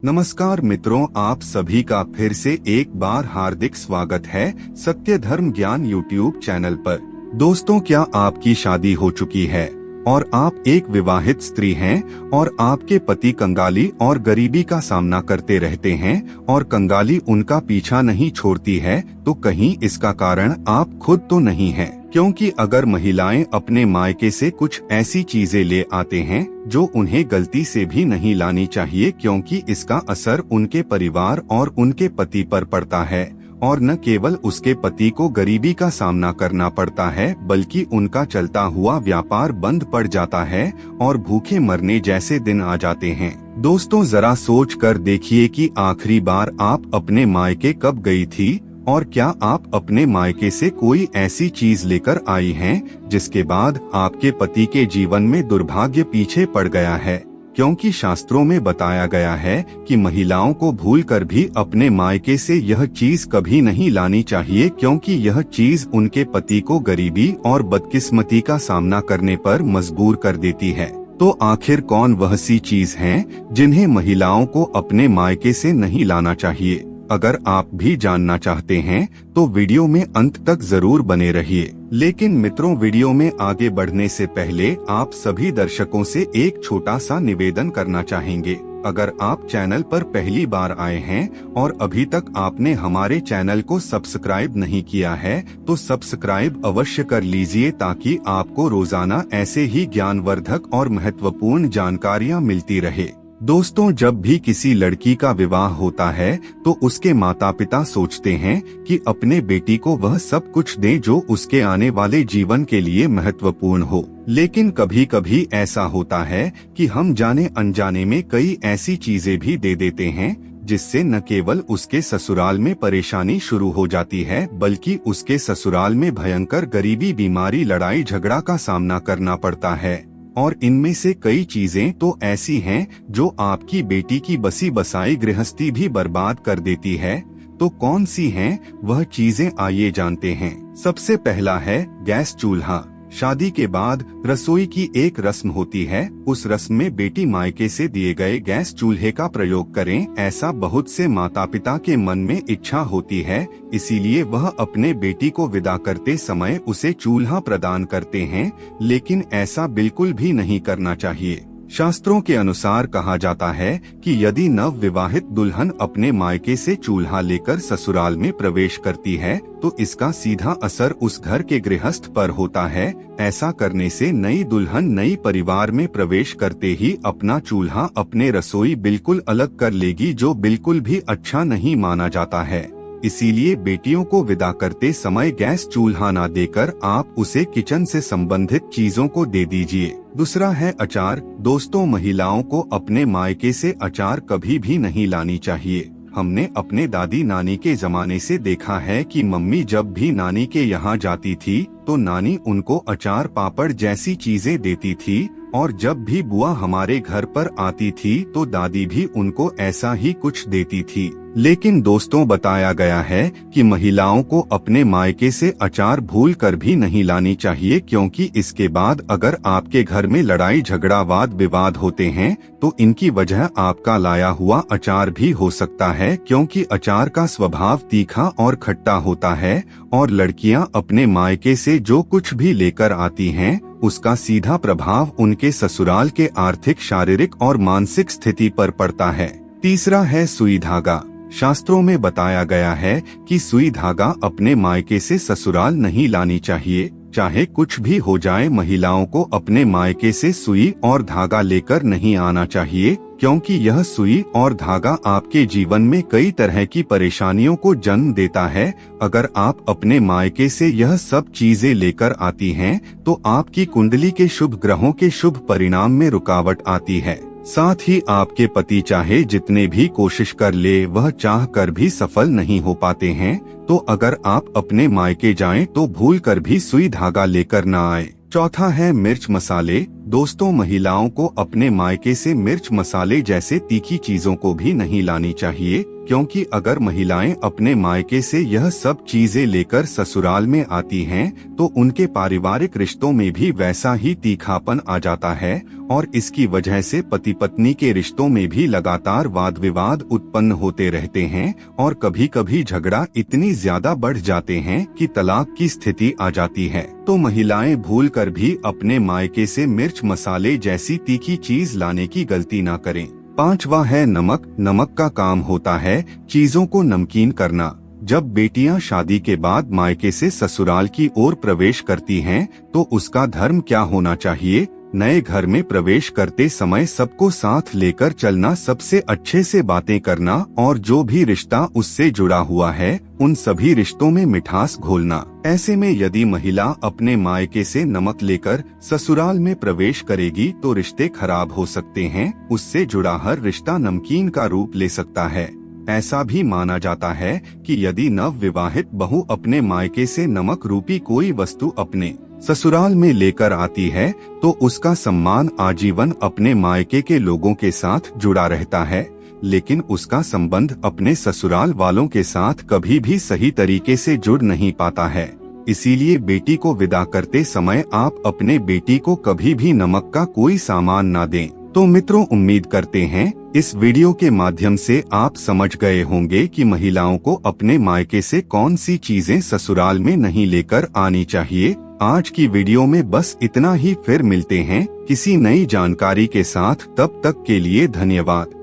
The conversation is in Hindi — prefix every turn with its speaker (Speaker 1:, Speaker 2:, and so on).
Speaker 1: नमस्कार मित्रों, आप सभी का फिर से एक बार हार्दिक स्वागत है सत्य धर्म ज्ञान यूट्यूब चैनल पर। दोस्तों, क्या आपकी शादी हो चुकी है और आप एक विवाहित स्त्री हैं और आपके पति कंगाली और गरीबी का सामना करते रहते हैं और कंगाली उनका पीछा नहीं छोड़ती है, तो कहीं इसका कारण आप खुद तो नहीं हैं? क्योंकि अगर महिलाएं अपने मायके से कुछ ऐसी चीजें ले आते हैं जो उन्हें गलती से भी नहीं लानी चाहिए, क्योंकि इसका असर उनके परिवार और उनके पति पर पड़ता है, और न केवल उसके पति को गरीबी का सामना करना पड़ता है बल्कि उनका चलता हुआ व्यापार बंद पड़ जाता है और भूखे मरने जैसे दिन आ जाते हैं। दोस्तों, जरा सोच कर देखिए कि आखिरी बार आप अपने मायके कब गई थी और क्या आप अपने मायके से कोई ऐसी चीज लेकर आई हैं जिसके बाद आपके पति के जीवन में दुर्भाग्य पीछे पड़ गया है। क्योंकि शास्त्रों में बताया गया है कि महिलाओं को भूलकर भी अपने मायके से यह चीज कभी नहीं लानी चाहिए, क्योंकि यह चीज उनके पति को गरीबी और बदकिस्मती का सामना करने पर मजबूर कर देती है। तो आखिर कौन वह सी चीज है जिन्हें महिलाओं को अपने मायके से नहीं लाना चाहिए? अगर आप भी जानना चाहते हैं तो वीडियो में अंत तक जरूर बने रहिए। लेकिन मित्रों, वीडियो में आगे बढ़ने से पहले आप सभी दर्शकों से एक छोटा सा निवेदन करना चाहेंगे। अगर आप चैनल पर पहली बार आए हैं और अभी तक आपने हमारे चैनल को सब्सक्राइब नहीं किया है तो सब्सक्राइब अवश्य कर लीजिए, ताकि आपको रोजाना ऐसे ही ज्ञानवर्धक और महत्वपूर्ण जानकारियाँ मिलती रहे। दोस्तों, जब भी किसी लड़की का विवाह होता है तो उसके माता पिता सोचते हैं कि अपने बेटी को वह सब कुछ दें जो उसके आने वाले जीवन के लिए महत्वपूर्ण हो। लेकिन कभी कभी ऐसा होता है कि हम जाने अनजाने में कई ऐसी चीजें भी दे देते हैं जिससे न केवल उसके ससुराल में परेशानी शुरू हो जाती है बल्कि उसके ससुराल में भयंकर गरीबी, बीमारी, लड़ाई झगड़ा का सामना करना पड़ता है। और इनमें से कई चीजें तो ऐसी हैं जो आपकी बेटी की बसी बसाई गृहस्थी भी बर्बाद कर देती है। तो कौन सी हैं वह चीजें, आइए जानते हैं। सबसे पहला है गैस चूल्हा। शादी के बाद रसोई की एक रस्म होती है, उस रस्म में बेटी मायके से दिए गए गैस चूल्हे का प्रयोग करें, ऐसा बहुत से माता पिता के मन में इच्छा होती है। इसीलिए वह अपने बेटी को विदा करते समय उसे चूल्हा प्रदान करते हैं, लेकिन ऐसा बिल्कुल भी नहीं करना चाहिए। शास्त्रों के अनुसार कहा जाता है कि यदि नव विवाहित दुल्हन अपने मायके से चूल्हा लेकर ससुराल में प्रवेश करती है तो इसका सीधा असर उस घर के गृहस्थ पर होता है। ऐसा करने से नई दुल्हन नई परिवार में प्रवेश करते ही अपना चूल्हा, अपने रसोई बिल्कुल अलग कर लेगी, जो बिल्कुल भी अच्छा नहीं माना जाता है। इसीलिए बेटियों को विदा करते समय गैस चूल्हा न देकर आप उसे किचन से संबंधित चीजों को दे दीजिए। दूसरा है अचार। दोस्तों, महिलाओं को अपने मायके से अचार कभी भी नहीं लानी चाहिए। हमने अपने दादी नानी के जमाने से देखा है कि मम्मी जब भी नानी के यहाँ जाती थी तो नानी उनको अचार, पापड़ जैसी चीजें देती थी, और जब भी बुआ हमारे घर पर आती थी तो दादी भी उनको ऐसा ही कुछ देती थी। लेकिन दोस्तों, बताया गया है कि महिलाओं को अपने मायके से अचार भूल कर भी नहीं लानी चाहिए, क्योंकि इसके बाद अगर आपके घर में लड़ाई झगड़ा, वाद विवाद होते हैं तो इनकी वजह आपका लाया हुआ अचार भी हो सकता है, क्योंकि अचार का स्वभाव तीखा और खट्टा होता है और लड़कियां अपने मायके से जो कुछ भी लेकर आती हैं उसका सीधा प्रभाव उनके ससुराल के आर्थिक, शारीरिक और मानसिक स्थिति पर पड़ता है। तीसरा है सुई धागा। शास्त्रों में बताया गया है कि सुई धागा अपने मायके से ससुराल नहीं लानी चाहिए। चाहे कुछ भी हो जाए, महिलाओं को अपने मायके से सुई और धागा लेकर नहीं आना चाहिए, क्योंकि यह सुई और धागा आपके जीवन में कई तरह की परेशानियों को जन्म देता है। अगर आप अपने मायके से यह सब चीजें लेकर आती हैं तो आपकी कुंडली के शुभ ग्रहों के शुभ परिणाम में रुकावट आती है। साथ ही आपके पति चाहे जितने भी कोशिश कर ले, वह चाह कर भी सफल नहीं हो पाते हैं। तो अगर आप अपने मायके जाएं तो भूल कर भी सुई धागा लेकर न आए। चौथा है मिर्च मसाले। दोस्तों, महिलाओं को अपने मायके से मिर्च मसाले जैसे तीखी चीजों को भी नहीं लानी चाहिए, क्योंकि अगर महिलाएं अपने मायके से यह सब चीजें लेकर ससुराल में आती हैं, तो उनके पारिवारिक रिश्तों में भी वैसा ही तीखापन आ जाता है और इसकी वजह से पति पत्नी के रिश्तों में भी लगातार वाद विवाद उत्पन्न होते रहते हैं और कभी कभी झगड़ा इतनी ज्यादा बढ़ जाते हैं कि तलाक की स्थिति आ जाती है। तो महिलाएं भूलकर भी अपने मायके से मिर्च मसाले जैसी तीखी चीज लाने की गलती ना करें। 5वां है नमक। नमक का काम होता है चीजों को नमकीन करना। जब बेटियां शादी के बाद मायके से ससुराल की ओर प्रवेश करती हैं, तो उसका धर्म क्या होना चाहिए? नए घर में प्रवेश करते समय सबको साथ लेकर चलना, सबसे अच्छे से बातें करना और जो भी रिश्ता उससे जुड़ा हुआ है उन सभी रिश्तों में मिठास घोलना। ऐसे में यदि महिला अपने मायके से नमक लेकर ससुराल में प्रवेश करेगी तो रिश्ते खराब हो सकते हैं। उससे जुड़ा हर रिश्ता नमकीन का रूप ले सकता है। ऐसा भी माना जाता है कि यदि नव विवाहित बहू अपने मायके से नमक रूपी कोई वस्तु अपने ससुराल में लेकर आती है, तो उसका सम्मान आजीवन अपने मायके के लोगों के साथ जुड़ा रहता है, लेकिन उसका संबंध अपने ससुराल वालों के साथ कभी भी सही तरीके से जुड़ नहीं पाता है। इसीलिए बेटी को विदा करते समय आप अपने बेटी को कभी भी नमक का कोई सामान ना दें। तो मित्रों, उम्मीद करते हैं इस वीडियो के माध्यम से आप समझ गए होंगे कि महिलाओं को अपने मायके से कौन सी चीजें ससुराल में नहीं लेकर आनी चाहिए। आज की वीडियो में बस इतना ही। फिर मिलते हैं किसी नई जानकारी के साथ। तब तक के लिए धन्यवाद।